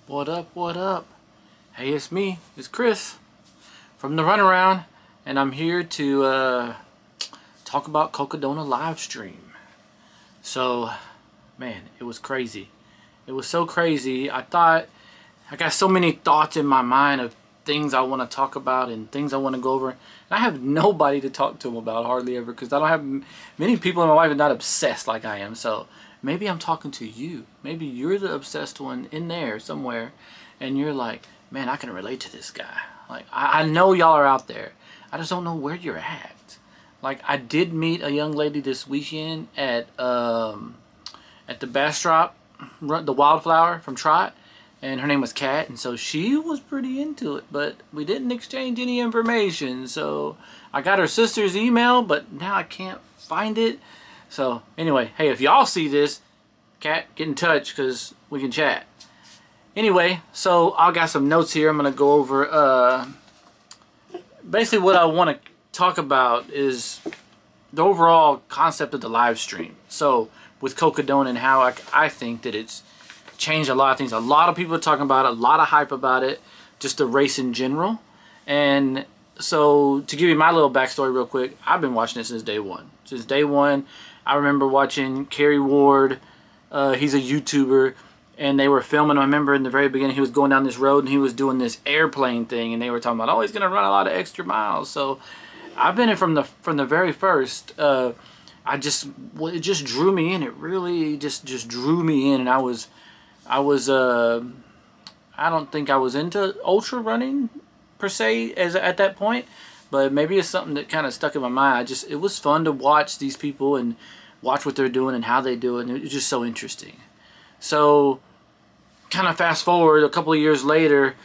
What up, what up? Hey, it's me, it's Chris from the Runaround, and I'm here to talk about Cocodona live stream. So, man, it was crazy. It was so crazy. I got so many thoughts in my mind of things I want to talk about and things I want to go over. And I have nobody to talk to them about hardly ever because I don't have many people in my life are not obsessed like I am. So maybe I'm talking to you. Maybe you're the obsessed one in there somewhere and you're like, man, I can relate to this guy. Like, I know y'all are out there. I just don't know where you're at. Like, I did meet a young lady this weekend at the Bastrop, the Wildflower from Trot, and her name was Kat, and so she was pretty into it, but we didn't exchange any information. So I got her sister's email, but now I can't find it. So anyway, hey, if y'all see this, Kat, get in touch because we can chat. Anyway, so I got some notes here. I'm gonna go over basically what I want to talk about is the overall concept of the live stream. So with Cocodona and how I think that it's changed a lot of things. A lot of people are talking about it, a lot of hype about it, just the race in general. And so to give you my little backstory real quick, I've been watching it since day one. Since day one, I remember watching Kerry Ward. He's a YouTuber, and they were filming. I remember in the very beginning, he was going down this road and he was doing this airplane thing, and they were talking about, oh, he's gonna run a lot of extra miles. So I've been in from the very first. It just drew me in. It really just drew me in, and I don't think I was into ultra running per se at that point, but maybe it's something that kind of stuck in my mind. It was fun to watch these people and watch what they're doing and how they do it, and it was just so interesting. So kind of fast forward a couple of years later,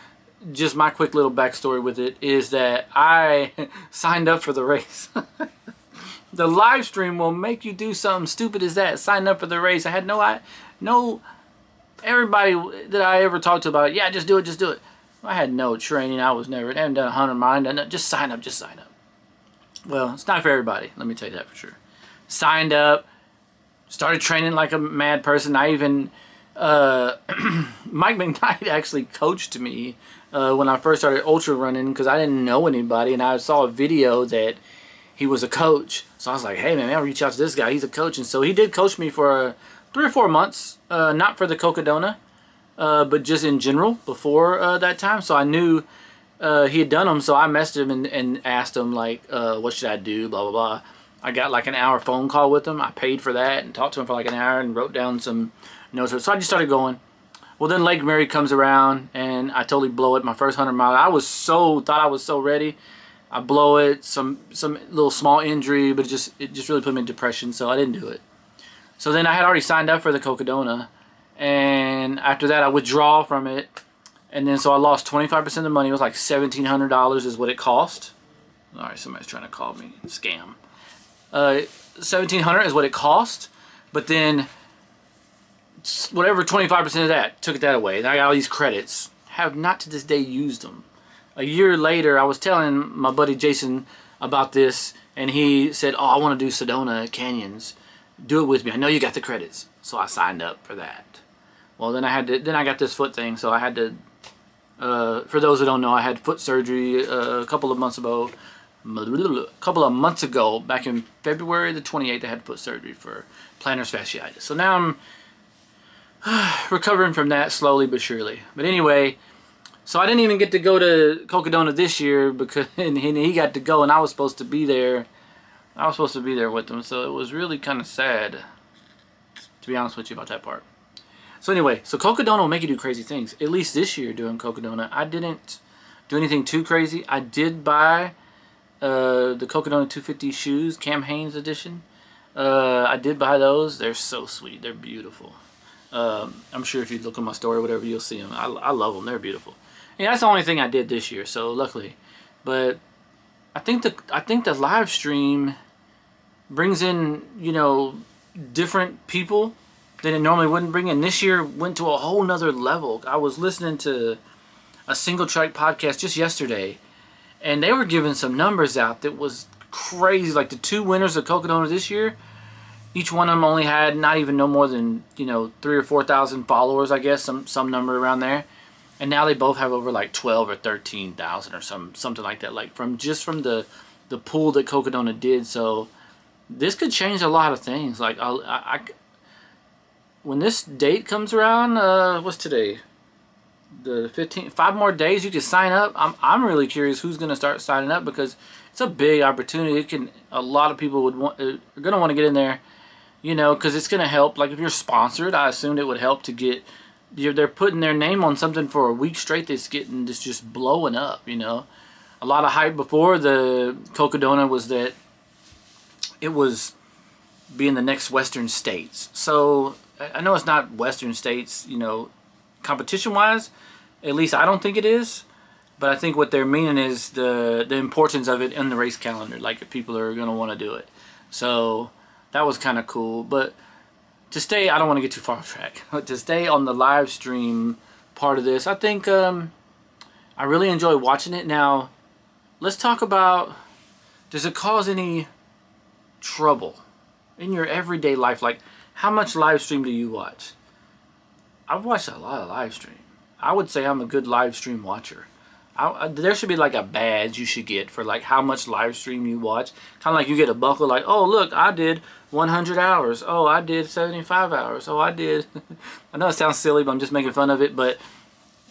just my quick little backstory with it is that I signed up for the race. The live stream will make you do something stupid as that. Sign up for the race. I had no everybody that I ever talked to about it, yeah, just do it. I had no training. I hadn't done 100 miles. Just sign up. Well, it's not for everybody. Let me tell you that for sure. Signed up, started training like a mad person. I even Mike McKnight actually coached me when I first started ultra running because I didn't know anybody, and I saw a video that he was a coach. So I was like, hey man, I'll reach out to this guy. He's a coach. And so he did coach me for 3 or 4 months, not for the Cocodona, but just in general before that time. So I knew he had done them. So I messaged him and asked him like, what should I do, blah, blah, blah. I got like an hour phone call with him. I paid for that and talked to him for like an hour and wrote down some notes. So I just started going. Well, then Lake Mary comes around and I totally blow it. My first 100 mile, thought I was so ready. I blow it, some little small injury, but it just really put me in depression, so I didn't do it. So then I had already signed up for the Cocodona, and after that I withdraw from it, and then so I lost 25% of the money. It was like $1,700 is what it cost. All right, somebody's trying to call me, scam. $1,700 is what it cost, but then whatever 25% of that took that away. And I got all these credits. Have not to this day used them. A year later, I was telling my buddy Jason about this, and he said, oh, I want to do Sedona Canyons. Do it with me. I know you got the credits. So I signed up for that. Well, then I got this foot thing, so I had to, for those who don't know, I had foot surgery a couple of months ago, back in February the 28th, I had foot surgery for plantar fasciitis. So now I'm recovering from that slowly but surely. But anyway, so I didn't even get to go to Cocodona this year because and he got to go, and I was supposed to be there. I was supposed to be there with him, so it was really kind of sad, to be honest with you about that part. So anyway, so Cocodona will make you do crazy things. At least this year doing Cocodona, I didn't do anything too crazy. I did buy the Cocodona 250 shoes, Cam Hanes edition. I did buy those. They're so sweet. They're beautiful. I'm sure if you look at my story or whatever, you'll see them. I love them. They're beautiful. Yeah, that's the only thing I did this year, so luckily. But I think the live stream brings in, different people than it normally wouldn't bring in. This year went to a whole nother level. I was listening to a Single Track podcast just yesterday, and they were giving some numbers out that was crazy. Like the 2 winners of Cocodona this year, each one of them only had no more than 3,000 or 4,000 followers, I guess, some number around there. and now they both have over like 12 or 13,000 or something like that. Like from the pool that Cocodona did. So this could change a lot of things. Like when this date comes around, what's today? The 15th. 5 more days you can sign up. I'm really curious who's going to start signing up, because it's a big opportunity. A lot of people are going to want to get in there, you know, because it's going to help. Like if you're sponsored, I assumed it would help to get. They're putting their name on something for a week straight that's getting this just blowing up, you know. A lot of hype before the Cocodona was that it was being the next Western States. So I know it's not Western States, you know, competition-wise. At least I don't think it is. But I think what they're meaning is the importance of it in the race calendar. Like if people are going to want to do it. So that was kind of cool. But to stay, I don't want to get too far off track. But to stay on the live stream part of this, I think I really enjoy watching it. Now, let's talk about, does it cause any trouble in your everyday life? Like, how much live stream do you watch? I've watched a lot of live stream. I would say I'm a good live stream watcher. There should be like a badge you should get for like how much live stream you watch. Kind of like you get a buckle like, oh look, I did 100 hours. Oh, I did 75 hours. Oh, I did. I know it sounds silly, but I'm just making fun of it. But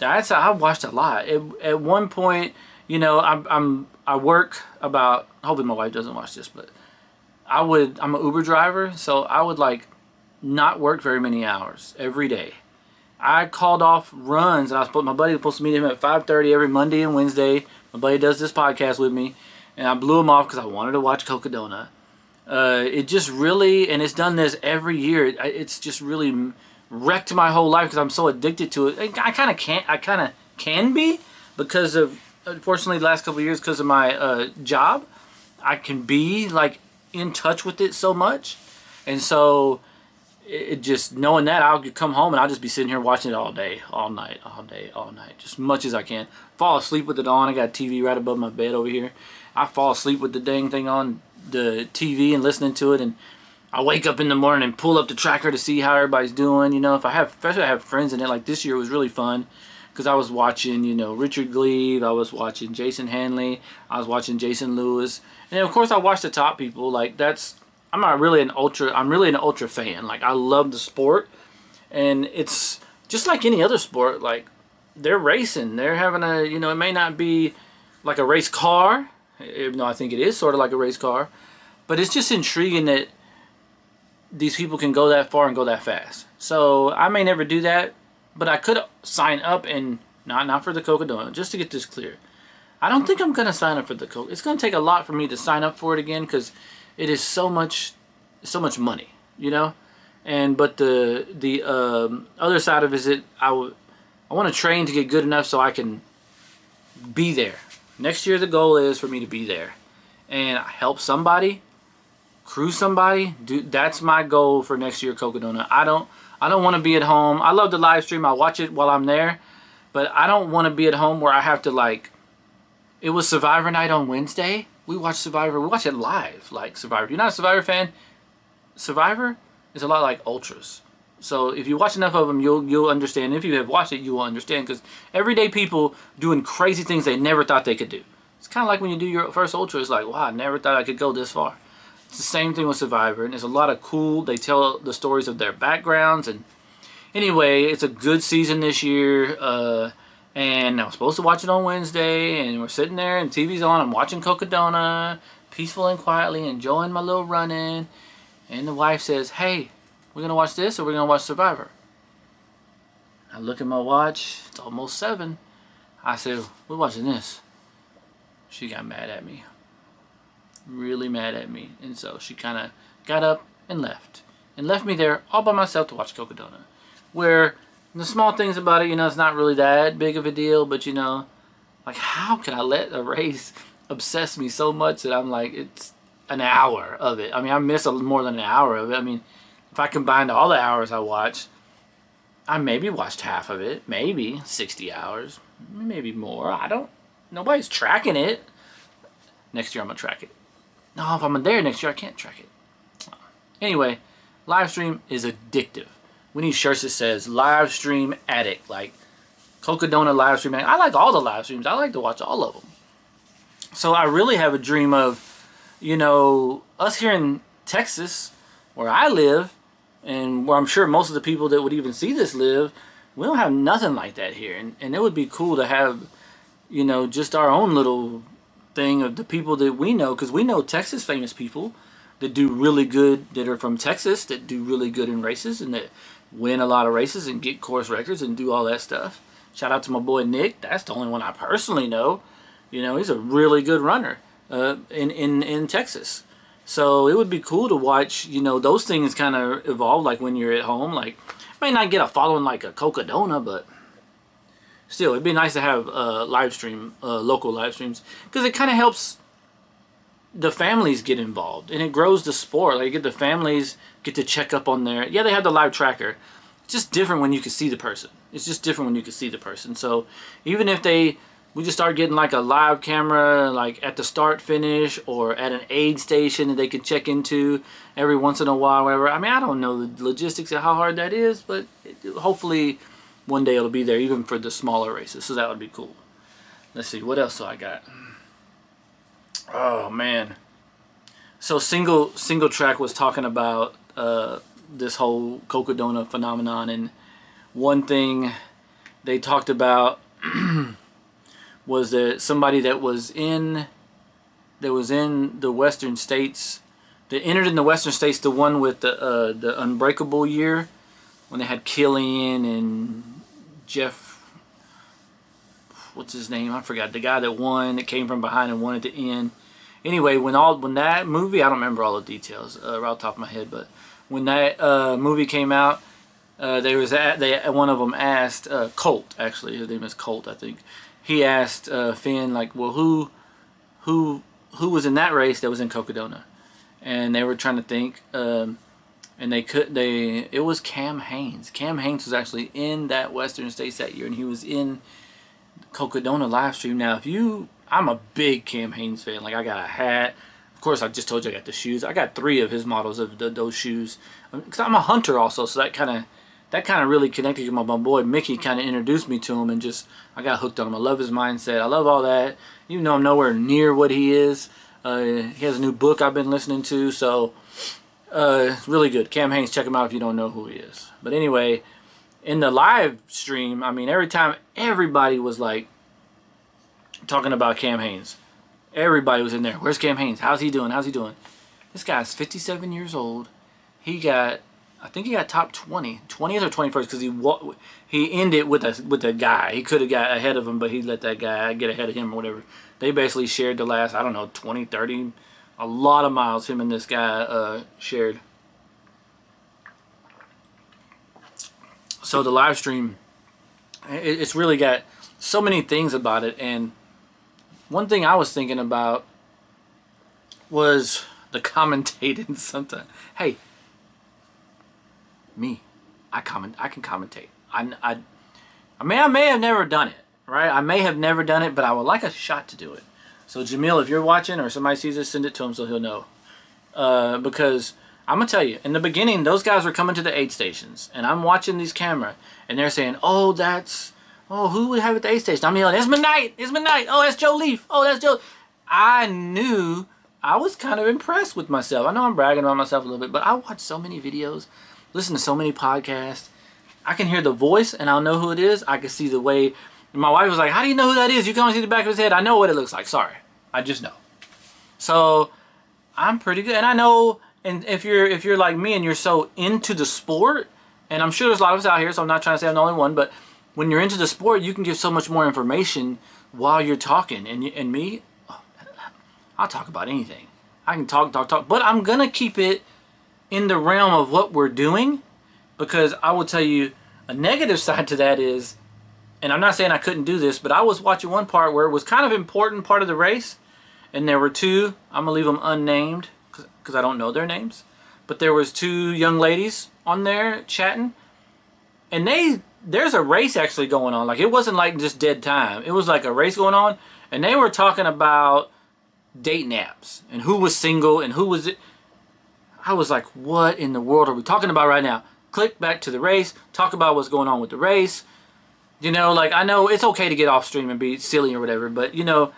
I've watched a lot. At one point, you know, I work about. Hopefully my wife doesn't watch this, but I'm an Uber driver, so I would like not work very many hours every day. I called off runs, and my buddy was supposed to meet him at 5:30 every Monday and Wednesday. My buddy does this podcast with me, and I blew him off because I wanted to watch Cocodona. It just really, and it's done this every year. It's just really wrecked my whole life because I'm so addicted to it. I kind of can be, because of, unfortunately, the last couple of years, because of my job. I can be like in touch with it so much, and so it just, knowing that, I'll come home and I'll just be sitting here watching it all day, all night, just as much as I can. Fall asleep with it on. I got a TV right above my bed over here. I fall asleep with the dang thing on the TV and listening to it, and I wake up in the morning and pull up the tracker to see how everybody's doing. You know, especially I have friends in it. Like this year was really fun because I was watching, you know, Richard Gleave, I was watching Jason Hanley, I was watching Jason Lewis, and of course I watch the top people. Like I'm really an ultra fan. Like I love the sport, and it's just like any other sport. Like they're racing, they're having a, you know, it may not be like a race car, even though I think it is sort of like a race car, but it's just intriguing that these people can go that far and go that fast. So I may never do that, but I could sign up, and not for the Cocodona, just to get this clear. I don't think I'm going to sign up for the Cocodona. It's going to take a lot for me to sign up for it again, because it is so much money, you know. But the other side of it is I want to train to get good enough so I can be there. Next year the goal is for me to be there and help somebody, cruise somebody. That's my goal for next year, Cocodona. I don't want to be at home. I love the live stream. I watch it while I'm there, but I don't want to be at home where I have to, like, it was Survivor night on Wednesday. We watch Survivor. We watch it live, like Survivor. If you're not a Survivor fan, Survivor is a lot like Ultras. So if you watch enough of them, you'll understand. If you have watched it, you will understand, because everyday people doing crazy things they never thought they could do. It's kind of like when you do your first Ultra. It's like, wow, I never thought I could go this far. It's the same thing with Survivor, and there's a lot of cool. They tell the stories of their backgrounds, and anyway, it's a good season this year. And I was supposed to watch it on Wednesday, and we're sitting there, and TV's on. I'm watching Cocodona, peaceful and quietly, enjoying my little run-in. And the wife says, hey, we're going to watch this, or we're going to watch Survivor? I look at my watch. It's almost 7. I said, we're watching this. She got mad at me. Really mad at me. And so she kind of got up and left. And left me there all by myself to watch Cocodona. Where the small things about it, you know, it's not really that big of a deal, but, you know, like, how can I let a race obsess me so much that I'm like, it's an hour of it. I mean, I miss more than an hour of it. I mean, if I combined all the hours I watched, I maybe watched half of it, maybe 60 hours, maybe more. Nobody's tracking it. Next year I'm gonna track it. No, if I'm there next year, I can't track it. Anyway, live stream is addictive. We need shirts that says live stream addict. Like Cocodona live stream. I like all the live streams. I like to watch all of them. So I really have a dream of, us here in Texas, where I live, and where I'm sure most of the people that would even see this live. We don't have nothing like that here, and it would be cool to have, just our own little thing of the people that we know, because we know Texas famous people that do really good, that are from Texas, that do really good in races, and that win a lot of races and get course records and do all that stuff. Shout out to my boy Nick. That's the only one I personally know. He's a really good runner in Texas. So it would be cool to watch, those things kind of evolve, like when you're at home. Like, may not get a following like a Cocodona, but still, it'd be nice to have local live streams, because it kind of helps the families get involved, and it grows the sport. Like, the families get to check up on their, they have the live tracker. It's just different when you can see the person. So even if we just start getting like a live camera, like at the start finish or at an aid station that they can check into every once in a while, whatever. I mean, I don't know the logistics of how hard that is, but hopefully one day it'll be there, even for the smaller races. So that would be cool. Let's see, what else do I got? Oh man. So single track was talking about this whole Cocodona phenomenon, and one thing they talked about was that somebody that was in the Western States, that entered in the Western States, the one with the Unbreakable year, when they had Killian and Jeff, what's his name? I forgot. The guy that won, that came from behind and won at the end. Anyway, when that movie, I don't remember all the details right off the top of my head, but when that movie came out, one of them asked Colt, actually his name is Colt, I think. He asked Finn, like, well, who was in that race that was in Cocodona? And they were trying to think, and it was Cam Hanes. Cam Hanes was actually in that Western States that year, and he was in Cocodona live stream. Now, I'm a big Cam Hanes fan. Like, I got a hat. Of course, I just told you I got the shoes. I got 3 of his models of those shoes. Because I'm a hunter also, so that kind of really connected to my boy Mickey. Kind of introduced me to him, and I got hooked on him. I love his mindset. I love all that. Even though I'm nowhere near what he is. He has a new book I've been listening to, so it's really good. Cam Hanes, check him out if you don't know who he is. But anyway, in the live stream, I mean, every time everybody was like talking about Cam Hanes. Everybody was in there. Where's Cam Hanes? How's he doing? This guy's 57 years old. I think he got top 20th or 21st, because he ended with a guy. He could have got ahead of him, but he let that guy get ahead of him or whatever. They basically shared the last, 20, 30, a lot of miles him and this guy shared. So the live stream, it's really got so many things about it. And one thing I was thinking about was the commentating sometimes. Hey, I can commentate. I may have never done it, right? I may have never done it, but I would like a shot to do it. So Jamil, if you're watching or somebody sees this, send it to him so he'll know. Because I'm going to tell you, in the beginning, those guys were coming to the aid stations, and I'm watching these camera, and they're saying, who would have at the aid station? I'm yelling, it's midnight. Oh, that's Joe Leaf. Oh, that's Joe. I knew, I was kind of impressed with myself. I know I'm bragging about myself a little bit, but I watch so many videos, listen to so many podcasts. I can hear the voice, and I'll know who it is. I can see the way. And my wife was like, how do you know who that is? You can only see the back of his head. I know what it looks like. Sorry. I just know. So I'm pretty good. And I know, and if you're like me and you're so into the sport, and I'm sure there's a lot of us out here, so I'm not trying to say I'm the only one, but when you're into the sport, you can give so much more information while you're talking. And me, I'll talk about anything. I can talk, but I'm going to keep it in the realm of what we're doing, because I will tell you a negative side to that is, and I'm not saying I couldn't do this, but I was watching one part where it was kind of important part of the race, and there were 2, I'm going to leave them unnamed because I don't know their names, but there was 2 young ladies on there chatting, and there's a race actually going on. Like, it wasn't like just dead time. It was like a race going on, and they were talking about dating apps and who was single and who was it. I was like, what in the world are we talking about right now? Click back to the race, talk about what's going on with the race. You know, like, I know it's okay to get off stream and be silly or whatever, but you know,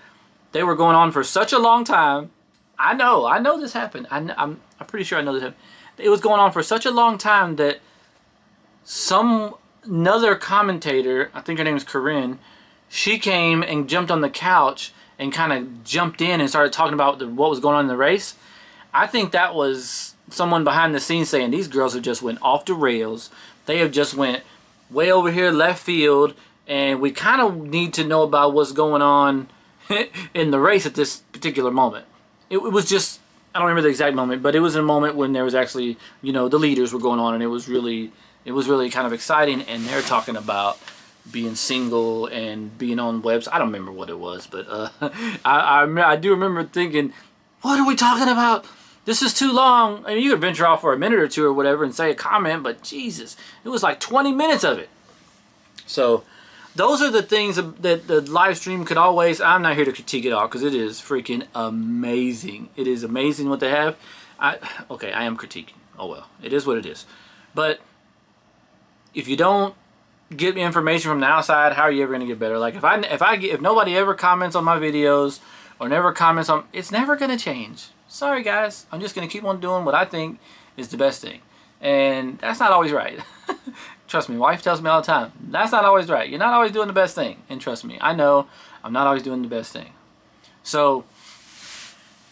they were going on for such a long time. I know this happened. I'm pretty sure I know this happened. It was going on for such a long time that another commentator, I think her name is Corinne, she came and jumped on the couch and kind of jumped in and started talking about what was going on in the race. I think that was someone behind the scenes saying these girls have just went off the rails. They have just went way over here left field, and we kind of need to know about what's going on in the race at this particular moment. It was just, I don't remember the exact moment, but it was a moment when there was actually, you know, the leaders were going on, and it was really kind of exciting. And they're talking about being single and being on webs. I don't remember what it was, but I do remember thinking, what are we talking about? This is too long. I mean, you could venture off for a minute or two or whatever and say a comment, but Jesus, it was like 20 minutes of it. So those are the things that the live stream could always, I'm not here to critique it all because it is freaking amazing. It is amazing what they have. Okay, I am critiquing. Oh well, it is what it is. But if you don't get information from the outside, how are you ever going to get better? Like if nobody ever comments on my videos or never comments on, it's never going to change. Sorry guys, I'm just going to keep on doing what I think is the best thing. And that's not always right. Trust me, wife tells me all the time, that's not always right. You're not always doing the best thing. And trust me, I know I'm not always doing the best thing. So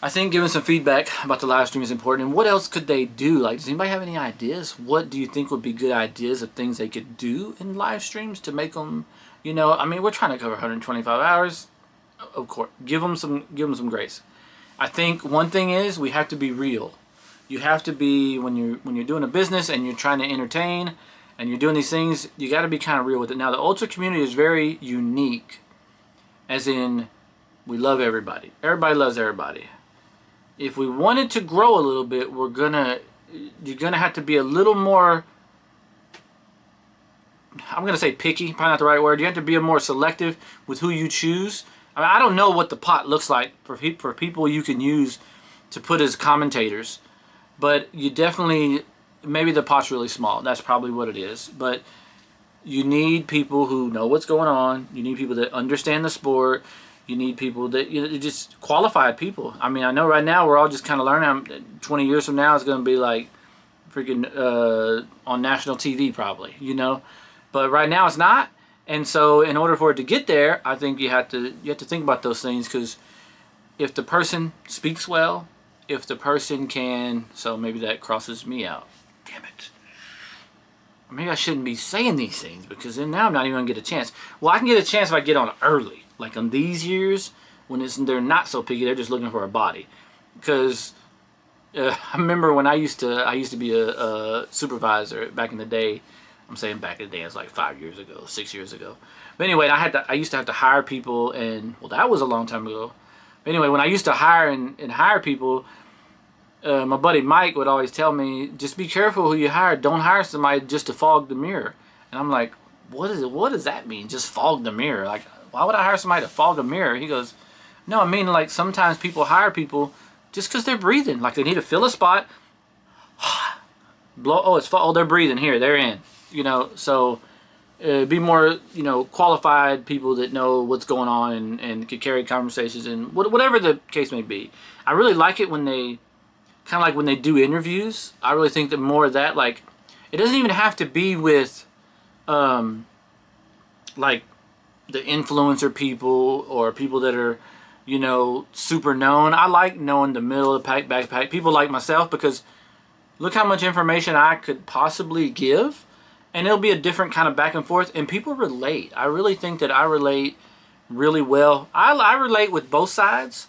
I think giving some feedback about the live stream is important. And what else could they do? Like, does anybody have any ideas? What do you think would be good ideas of things they could do in live streams to make them, you know, I mean, we're trying to cover 125 hours. Of course, give them some grace. I think one thing is we have to be real. You have to be, when you're doing a business and you're trying to entertain and you're doing these things, you got to be kind of real with it. Now, the Ultra community is very unique, as in we love everybody. Everybody loves everybody. If we wanted to grow a little bit, you're gonna have to be a little more, I'm gonna say picky, probably not the right word. You have to be more selective with who you choose. I mean, I don't know what the pot looks like for people you can use to put as commentators, but you definitely, maybe the pot's really small. That's probably what it is. But you need people who know what's going on. You need people that understand the sport. You need people that, you know, just qualified people. I mean, I know right now we're all just kind of learning. 20 years from now, it's going to be like freaking on national TV probably, you know. But right now it's not. And so in order for it to get there, I think you have to think about those things, because if the person speaks well, if the person can, so maybe that crosses me out. Damn it. Maybe I shouldn't be saying these things, because then now I'm not even going to get a chance. Well, I can get a chance if I get on early. Like on these years, when they're not so picky, they're just looking for a body. Because I remember when I used to be a supervisor back in the day. I'm saying back in the day, it's like 5 years ago, 6 years ago. But anyway, I used to have to hire people, and well, that was a long time ago. But anyway, when I used to hire and hire people, my buddy Mike would always tell me, just be careful who you hire. Don't hire somebody just to fog the mirror. And I'm like, what does that mean? Just fog the mirror? Like, why would I hire somebody to fog the mirror? He goes, no, I mean, like, sometimes people hire people just because they're breathing. Like, they need to fill a spot. Blow. Oh, they're breathing. Here, they're in. You know, so be more, you know, qualified people that know what's going on and can carry conversations and whatever the case may be. I really like it when they, kind of like when they do interviews. I really think that more of that, like, it doesn't even have to be with, like, the influencer people or people that are, you know, super known. I like knowing the middle of the pack, backpack, people like myself, because look how much information I could possibly give. And it'll be a different kind of back and forth. And people relate. I really think that I relate really well. I relate with both sides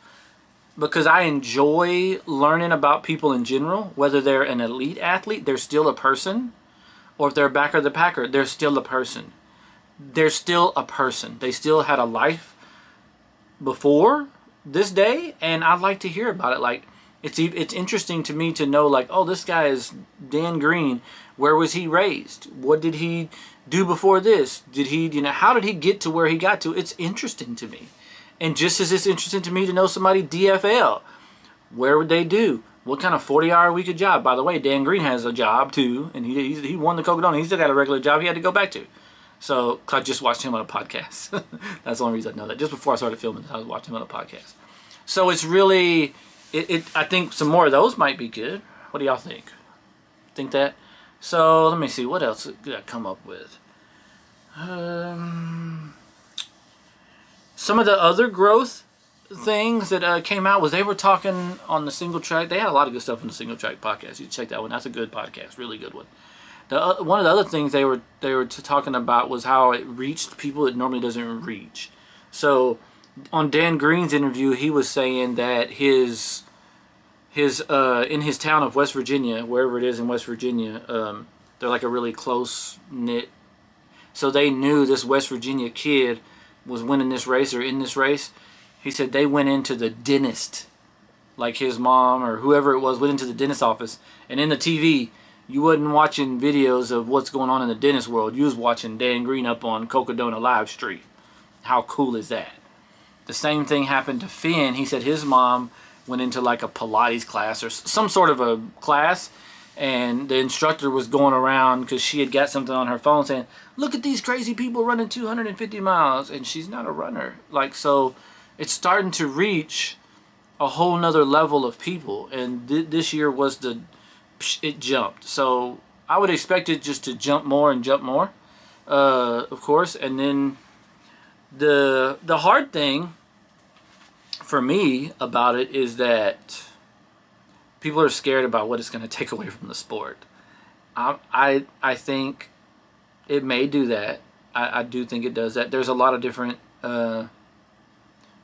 because I enjoy learning about people in general. Whether they're an elite athlete, they're still a person. Or if they're a backer of the packer, they're still a person. They're still a person. They still had a life before this day. And I like to hear about it. Like, it's interesting to me to know, like, oh, this guy is Dan Green. Where was he raised? What did he do before this? Did he, you know, how did he get to where he got to? It's interesting to me. And just as it's interesting to me to know somebody DFL, where would they do? What kind of 40-hour-a-week job? By the way, Dan Green has a job too, and he won the Cocodona. He's still got a regular job he had to go back to. So I just watched him on a podcast. That's the only reason I know that. Just before I started filming this, I was watching him on a podcast. So it's really, I think some more of those might be good. What do y'all think? Think that? So let me see, what else did I come up with? Some of the other growth things that came out was they were talking on the Single Track. They had a lot of good stuff on the Single Track podcast. You check that one. That's a good podcast, really good one. One of the other things they were talking about was how it reached people it normally doesn't reach. So on Dan Green's interview, he was saying that his in his town of West Virginia, wherever it is in West Virginia, they're like a really close knit. So they knew this West Virginia kid was winning this race or in this race. He said they went into the dentist, like his mom or whoever it was went into the dentist office, and in the TV, you wasn't watching videos of what's going on in the dentist world. You was watching Dan Green up on Cocodona live stream. How cool is that? The same thing happened to Finn. He said his mom went into like a Pilates class or some sort of a class, and the instructor was going around because she had got something on her phone saying, look at these crazy people running 250 miles, and she's not a runner. Like, so it's starting to reach a whole nother level of people, and this year was it jumped. So I would expect it just to jump more and jump more, of course. And then the hard thing for me about it is that people are scared about what it's going to take away from the sport. I think it may do that. I do think it does that. There's a lot of different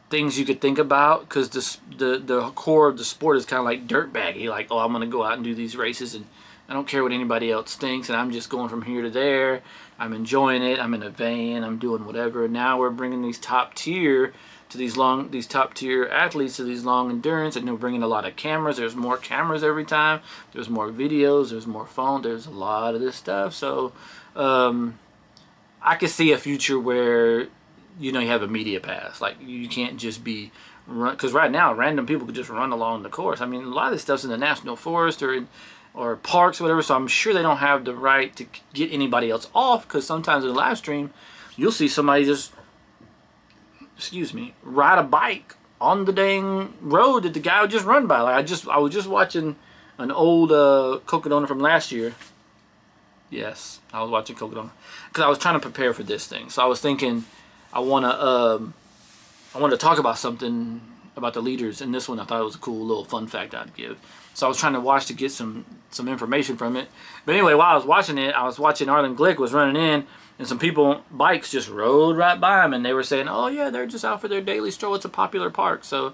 things you could think about, because the core of the sport is kind of like dirtbaggy. Like, oh, I'm going to go out and do these races, and I don't care what anybody else thinks, and I'm just going from here to there. I'm enjoying it. I'm in a van. I'm doing whatever. And now we're bringing these top tier athletes to these long endurance, and they're bringing a lot of cameras. There's more cameras every time. There's more videos. There's more phone. There's a lot of this stuff. So I could see a future where you have a media pass. Like, you can't just be run, because right now random people could just run along the course. I mean, a lot of this stuff's in the national forest or parks or whatever, so I'm sure they don't have the right to get anybody else off, because sometimes in the live stream you'll see somebody just ride a bike on the dang road that the guy would just run by. Like, I was just watching an old Cocodona from last year. Yes, I was watching Cocodona because I was trying to prepare for this thing. So I was thinking I wanted to talk about something about the leaders, and this one I thought it was a cool little fun fact I'd give. So I was trying to watch to get some information from it. But anyway, while I was watching it, I was watching Arlen Glick was running in, and some people, bikes just rode right by him, and they were saying, oh yeah, they're just out for their daily stroll. It's a popular park. So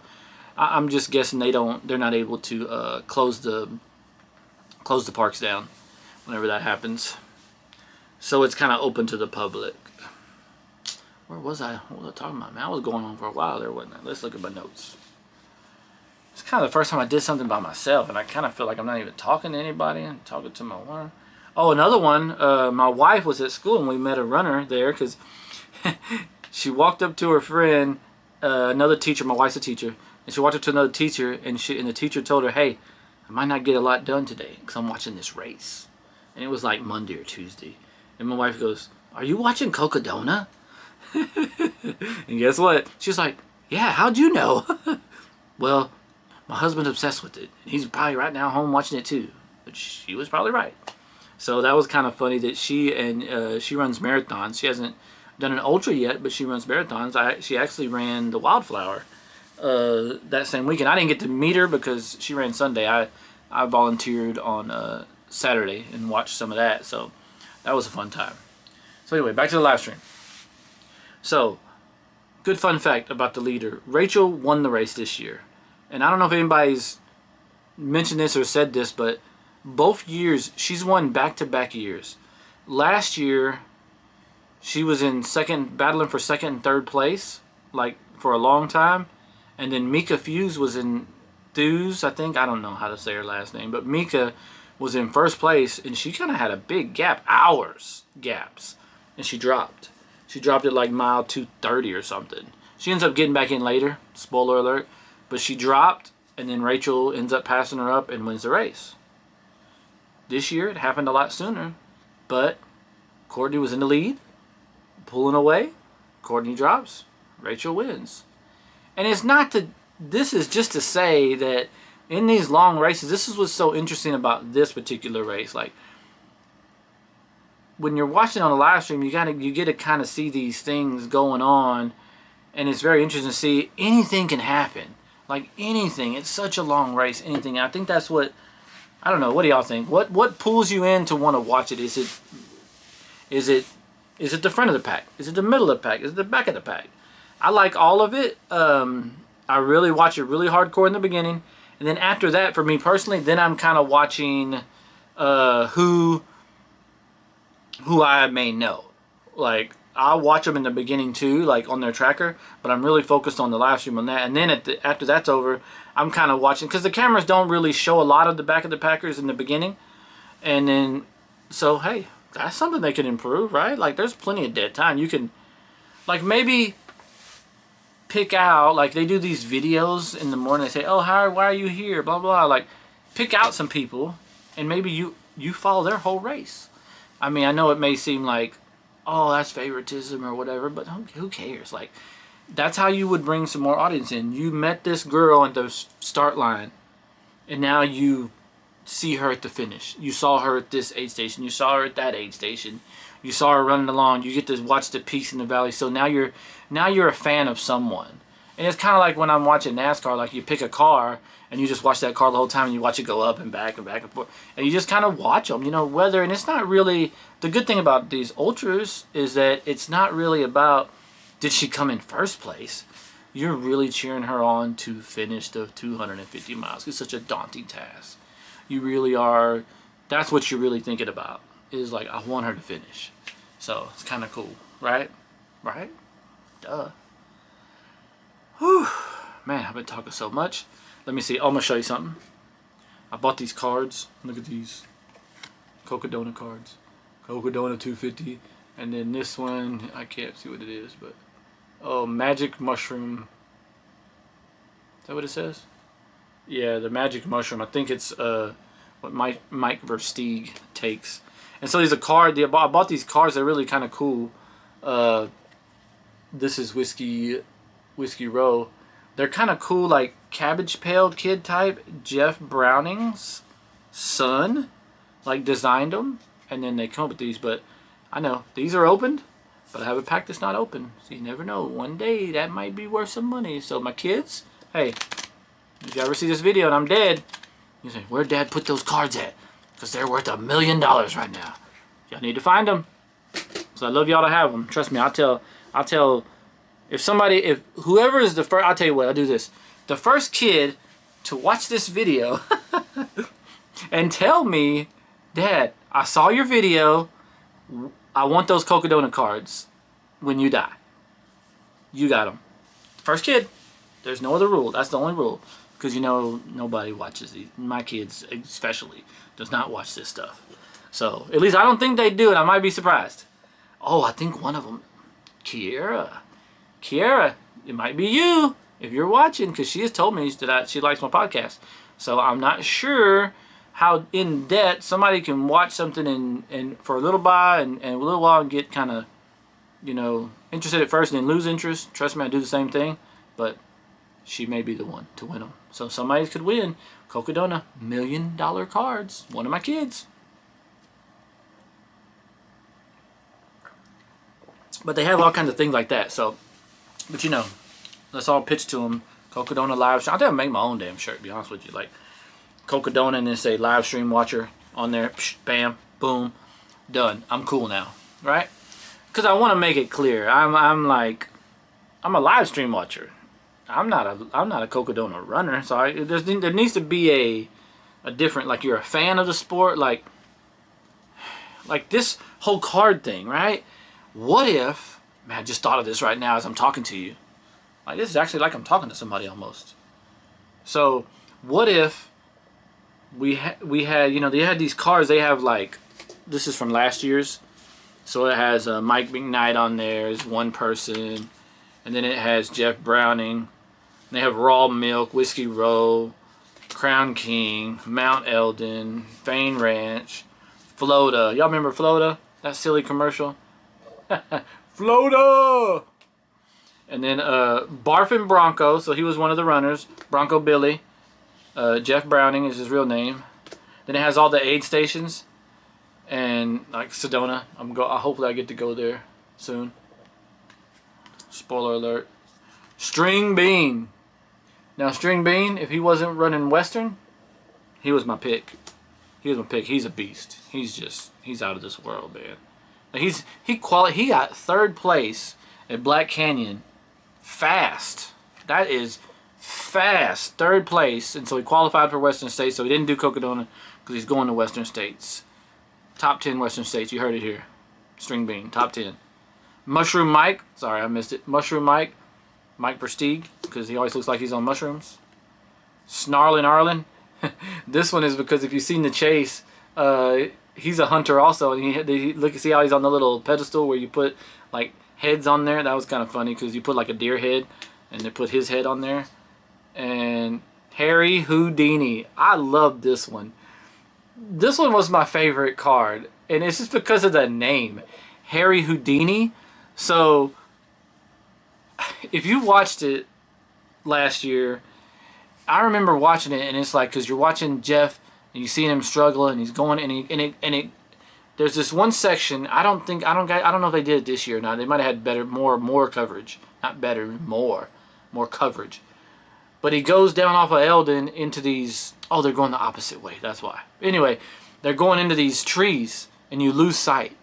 I'm just guessing they're not able to close the parks down whenever that happens. So it's kind of open to the public. Where was I? What was I talking about, man? I was going on for a while there, wasn't I? Let's look at my notes. It's kind of the first time I did something by myself, and I kind of feel like I'm not even talking to anybody. I'm talking to my one. Oh, another one. My wife was at school, and we met a runner there, because she walked up to her friend, another teacher. My wife's a teacher, and she walked up to another teacher, and the teacher told her, "Hey, I might not get a lot done today because I'm watching this race." And it was like Monday or Tuesday, and my wife goes, "Are you watching Cocodona?" And guess what? She's like, "Yeah, how'd you know?" Well, my husband's obsessed with it. He's probably right now home watching it too. But she was probably right. So that was kind of funny that she runs marathons. She hasn't done an ultra yet, but she runs marathons. She actually ran the Wildflower that same weekend. I didn't get to meet her because she ran Sunday. I volunteered on Saturday and watched some of that. So that was a fun time. So anyway, back to the live stream. So, good fun fact about the leader. Rachel won the race this year. And I don't know if anybody's mentioned this or said this, but both years, she's won back-to-back years. Last year, she was in battling for second and third place, like, for a long time. And then Mika Fuse was in Thews, I think. I don't know how to say her last name. But Mika was in first place, and she kind of had a big gap, gaps. And she dropped. She dropped it like mile 230 or something. She ends up getting back in later. Spoiler alert. But she dropped, and then Rachel ends up passing her up and wins the race. This year, it happened a lot sooner. But Courtney was in the lead. pulling away, Courtney drops, Rachel wins. And it's not to, this is just to say that in these long races, this is what's so interesting about this particular race. Like, when you're watching on a live stream, you get to kind of see these things going on, and it's very interesting to see anything can happen. Like anything, it's such a long race. Anything. I think that's what, I don't know. What do y'all think? What pulls you in to want to watch it? Is it the front of the pack? Is it the middle of the pack? Is it the back of the pack? I like all of it. I really watch it really hardcore in the beginning, and then after that, for me personally, then I'm kind of watching who I may know. Like, I'll watch them in the beginning too, like on their tracker, but I'm really focused on the live stream on that. And then after that's over, I'm kind of watching, because the cameras don't really show a lot of the back of the packers in the beginning. And then, so hey, that's something they can improve, right? Like, there's plenty of dead time. You can, like, maybe pick out, like, they do these videos in the morning. They say, oh, why are you here? Blah, blah. Like, pick out some people, and maybe you follow their whole race. I mean, I know it may seem like, oh, that's favoritism or whatever, but who cares? Like, that's how you would bring some more audience in. You met this girl at the start line, and now you see her at the finish. You saw her at this aid station. You saw her at that aid station. You saw her running along. You get to watch the peaks in the valley. So now you're a fan of someone. And it's kind of like when I'm watching NASCAR, like you pick a car and you just watch that car the whole time, and you watch it go up and back and back and forth. And you just kind of watch them, you know, whether, and it's not really, the good thing about these ultras is that it's not really about, did she come in first place? You're really cheering her on to finish the 250 miles. It's such a daunting task. You really are, that's what you're really thinking about, is like, I want her to finish. So it's kind of cool, right? Right? Duh. Whew. Man, I've been talking so much. Let me see. I'm going to show you something. I bought these cards. Look at these. Cocodona cards. Cocodona 250. And then this one, I can't see what it is, but, oh, Magic Mushroom. Is that what it says? Yeah, the Magic Mushroom. I think it's what Mike Versteeg takes. And so there's a card. I bought these cards. They're really kind of cool. This is Whiskey Row. They're kind of cool, like Cabbage Paled Kid type. Jeff Browning's son, like, designed them, and then they come up with these. But I know these are opened, but I have a pack that's not open. So you never know. One day that might be worth some money. So my kids, hey, if you ever see this video and I'm dead, you say, where'd Dad put those cards at? Because they're worth $1 million right now. Y'all need to find them. So I love y'all to have them. Trust me, I'll tell. If whoever is the first, I'll tell you what, I'll do this. The first kid to watch this video and tell me, Dad, I saw your video, I want those Cocodona cards when you die. You got them. First kid. There's no other rule. That's the only rule. Because, you know, nobody watches these. My kids especially does not watch this stuff. So, at least I don't think they do, and I might be surprised. Oh, I think one of them, Kiera, it might be you if you're watching, because she has told me that she likes my podcast. So I'm not sure how in depth somebody can watch something and for a little while and a little while and get kind of, you know, interested at first and then lose interest. Trust me, I do the same thing. But she may be the one to win them. So somebody could win Cocodona $1 million cards. One of my kids. But they have all kinds of things like that. So, but you know, let's all pitch to them. Cocodona live stream. I'll make my own damn shirt, to be honest with you. Like Cocodona and then say live stream watcher on there. Psh, bam, boom, done. I'm cool now, right? Because I want to make it clear. I'm a live stream watcher. I'm not a Cocodona runner. So there needs to be a different, like, you're a fan of the sport, like this whole card thing, right? What if, man, I just thought of this right now as I'm talking to you. Like, this is actually like I'm talking to somebody almost. So, what if we had, you know, they had these cards, they have, like, this is from last year's. So it has Mike McKnight on there as one person. And then it has Jeff Browning. They have Raw Milk, Whiskey Row, Crown King, Mount Eldon, Fane Ranch, Flota. Y'all remember Flota? That silly commercial? Florida. And then Barfin Bronco, so he was one of the runners. Bronco Billy. Jeff Browning is his real name. Then it has all the aid stations. And like Sedona. Hopefully I get to go there soon. Spoiler alert. String Bean. Now String Bean, if he wasn't running Western, he was my pick. He's a beast. He's out of this world, man. He got 3rd place at Black Canyon. Fast. That is fast. 3rd place, and so he qualified for Western States. So he didn't do Cocodona because he's going to Western States. Top 10 Western States. You heard it here. String Bean, top 10. Mushroom Mike. Sorry, I missed it. Mushroom Mike. Mike Versteeg, because he always looks like he's on mushrooms. Snarlin' Arlen. This one is because if you've seen The Chase, he's a hunter also, and see how he's on the little pedestal where you put like heads on there. That was kind of funny because you put like a deer head, and they put his head on there. And Harry Houdini, I love this one. This one was my favorite card, and it's just because of the name, Harry Houdini. So if you watched it last year, I remember watching it, and it's like, because you're watching Jeff and you see him struggle, and he's going, and there's this one section. I don't know if they did it this year or not. They might have had more coverage, not better, more coverage. But he goes down off of Eldon into these. Oh, they're going the opposite way. That's why. Anyway, they're going into these trees, and you lose sight,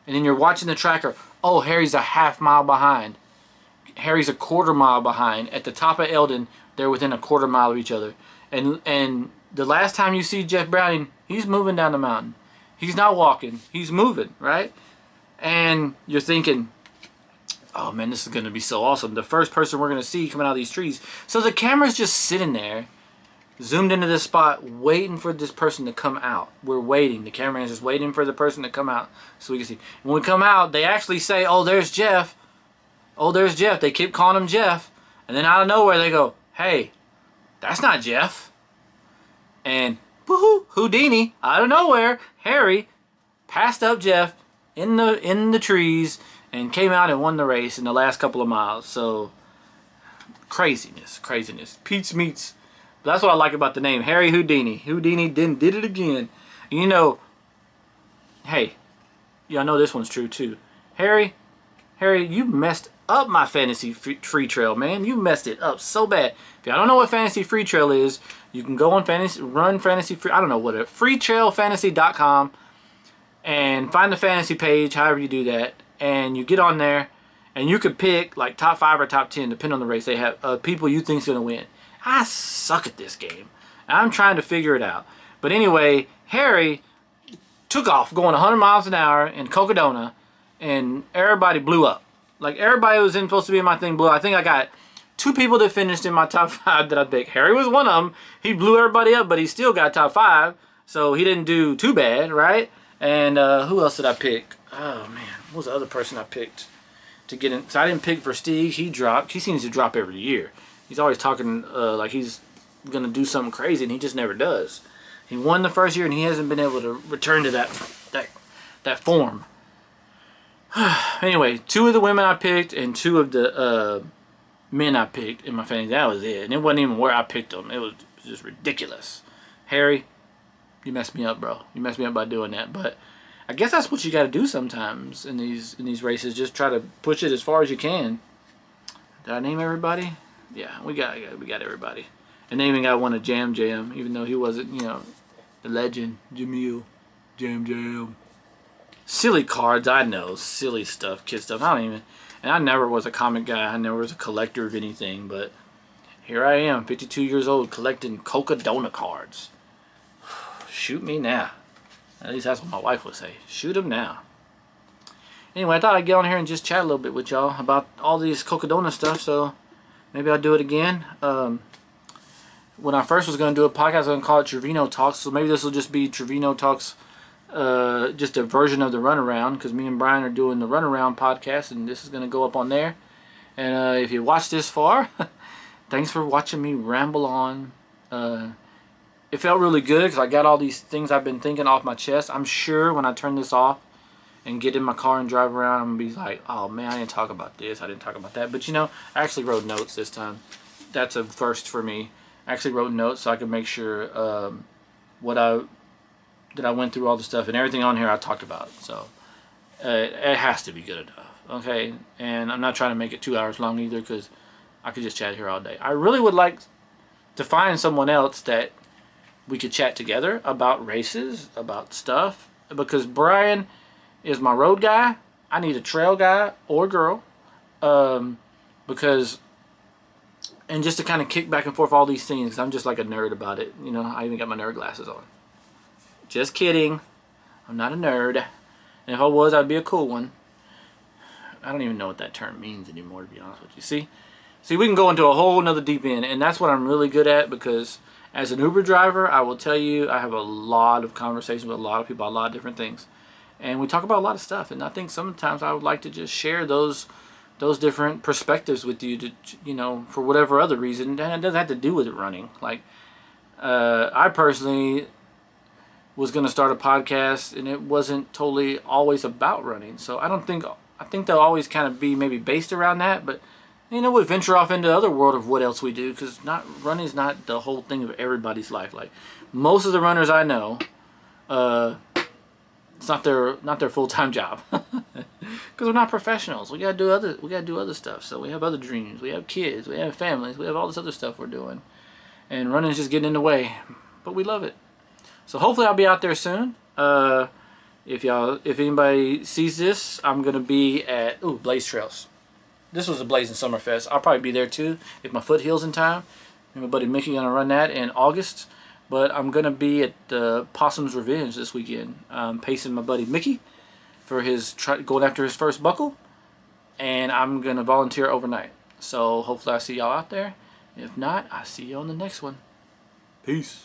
and then you're watching the tracker. Oh, Harry's a half mile behind. Harry's a quarter mile behind. At the top of Eldon, they're within a quarter mile of each other. And the last time you see Jeff Browning, he's moving down the mountain. He's not walking. He's moving, right? And you're thinking, oh man, this is going to be so awesome. The first person we're going to see coming out of these trees. So the camera's just sitting there, zoomed into this spot, waiting for this person to come out. We're waiting. The camera is just waiting for the person to come out so we can see. When we come out, they actually say, oh, there's Jeff. Oh, there's Jeff. They keep calling him Jeff. And then out of nowhere, they go, hey, that's not Jeff. And woohoo, Houdini, out of nowhere, Harry passed up Jeff in the trees and came out and won the race in the last couple of miles. So craziness. Pete's meats. But that's what I like about the name, Harry Houdini. Houdini did it again. You know, hey, y'all know this one's true too. Harry, you messed up my fantasy free trail, man. You messed it up so bad. If y'all don't know what fantasy free trail is, you can go on freetrailfantasy.com and find the fantasy page, however you do that, and you get on there, and you could pick like top 5 or top 10, depending on the race. They have people you think's gonna win. I suck at this game. I'm trying to figure it out. But anyway, Harry took off going 100 miles an hour in Cocodona, and everybody blew up. Like, everybody was supposed to be in my thing blew up. I think I got 2 people that finished in my top 5 that I picked. Harry was one of them. He blew everybody up, but he still got top 5. So he didn't do too bad, right? And who else did I pick? Oh, man. What was the other person I picked to get in? So I didn't pick Versteeg. He dropped. He seems to drop every year. He's always talking like he's going to do something crazy, and he just never does. He won the first year, and he hasn't been able to return to that form. Anyway, 2 of the women I picked and 2 of the men I picked in my fantasy. That was it. And it wasn't even where I picked them. It was just ridiculous. Harry, you messed me up, bro. You messed me up by doing that. But I guess that's what you got to do sometimes in these races. Just try to push it as far as you can. Did I name everybody? Yeah, we got everybody. And they even got one of Jam, even though he wasn't, you know, the legend, Jamil, Jam. Silly cards, I know. Silly stuff, kid stuff. And I never was a comic guy. I never was a collector of anything. But here I am, 52 years old, collecting Cocodona cards. Shoot me now. At least that's what my wife would say. Shoot him now. Anyway, I thought I'd get on here and just chat a little bit with y'all about all these Cocodona stuff. So maybe I'll do it again. When I first was going to do a podcast, I was going to call it Trevino Talks. So maybe this will just be Trevino Talks. Just a version of the Runaround, because me and Brian are doing the Runaround podcast, and this is going to go up on there. And if you watched this far, thanks for watching me ramble on. It felt really good because I got all these things I've been thinking off my chest. I'm sure when I turn this off and get in my car and drive around, I'm gonna be like, oh man, I didn't talk about this, I didn't talk about that. But you know, I actually wrote notes this time. That's a first for me. I actually wrote notes so I could make sure that I went through all the stuff, and everything on here I talked about. So it has to be good enough, okay? And I'm not trying to make it 2 hours long either, because I could just chat here all day. I really would like to find someone else that we could chat together about races, about stuff, because Brian is my road guy. I need a trail guy or girl, because, and just to kind of kick back and forth all these things, 'cause I'm just like a nerd about it. You know, I even got my nerd glasses on. Just kidding. I'm not a nerd. And if I was, I'd be a cool one. I don't even know what that term means anymore, to be honest with you. See, we can go into a whole nother deep end, and that's what I'm really good at, because as an Uber driver, I will tell you, I have a lot of conversations with a lot of people about a lot of different things. And we talk about a lot of stuff, and I think sometimes I would like to just share those different perspectives with you, to, you know, for whatever other reason. And it doesn't have to do with it running. Like, I personally was going to start a podcast, and it wasn't totally always about running. So I think they'll always kind of be maybe based around that, but you know, we venture off into the other world of what else we do, because running is not the whole thing of everybody's life. Like, most of the runners I know, it's not their full-time job, because we're not professionals. We gotta do other stuff. So we have other dreams. We have kids. We have families. We have all this other stuff we're doing, and running's just getting in the way. But we love it. So hopefully I'll be out there soon. If anybody sees this, I'm gonna be at Blaze Trails. This was a Blazing Summerfest. I'll probably be there too if my foot heals in time. Me and my buddy Mickey gonna run that in August. But I'm gonna be at Possum's Revenge this weekend, pacing my buddy Mickey for his going after his first buckle, and I'm gonna volunteer overnight. So hopefully I see y'all out there. If not, I'll see you on the next one. Peace.